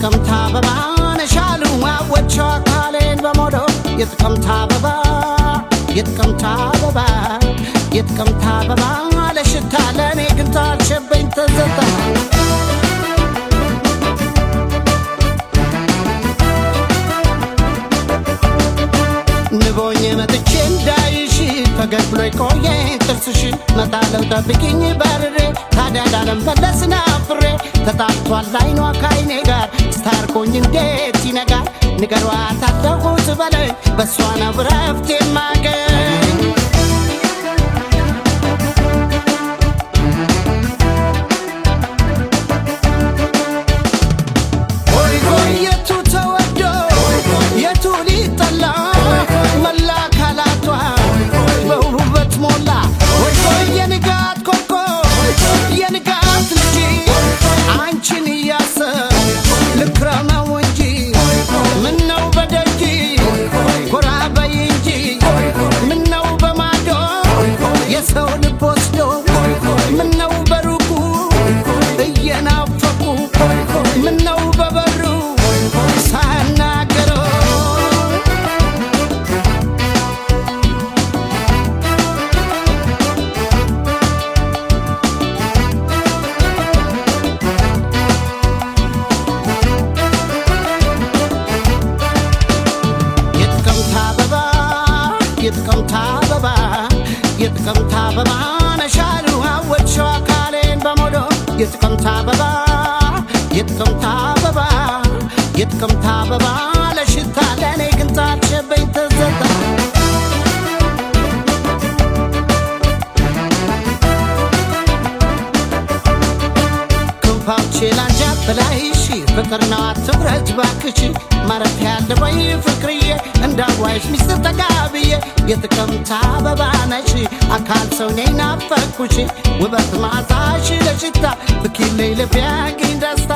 የጥቅምት አበባ ነሻሉ አወቸው አካሌን በሞዶ የጥቅምት አበባ የጥቅምት አበባ የጥቅምት አበባ ለሽታ ለኔ ግን ታልሸበኝ ተዘታ ንቦኝ መጥቼ እንዳይሽ ፈገግ ብሎ ቆየ ጥርስሽ መጣለው ጠብቂኝ በርሬ ታዲያ ዳለም መለስና ፍሬ ተጣጥቷል አይኗ ካይኔ ጋር ስታርቆኝ እንዴት ይነጋል ንገሯት አታውቁት በለኝ በሷ ነው ረፍት የማገኝ ሆይ ሆይ የቱ ተወዶ የቱ ሊጠላ መላ ካላቷ በውበት ሞላ ሆይ ሆይ የንጋት ኮከብ የንጋት ልጅ አንቺን እያሰብ ልክረመው እንጂ ምነው በደጅ ጎራ በይ እንጂ ምነው በማዶ የሰው ልብ ወስዶ ምነው በሩቁ እየናፈቁ ምነው በበሩ ሳናገረው የጥቅምት አበባ የጥቅምት አበባ ነሻሉ አወቸው አካሌን በሞዶ የጥቅምት አበባ የጥቅምት አበባ የጥቅምት አበባ ለሽታ ለኔ ግን ታልሸበኝ ተዘታ ክንፋቼ ላንጃት በላይሽ ፍቅር ነው አትፍረጅ ባክሽ ማረፊያ ያለበይ ፍቅርዬ እንዳዋይሽ ሚስጥር ተጋብዬ የጥቅምት አበባ ነሽ አካል ሰው ነኝ ናፈኩሽ ውበት ማታሽ ለሽታ ፍኪለይ ልቤ ያግኝ ደስታ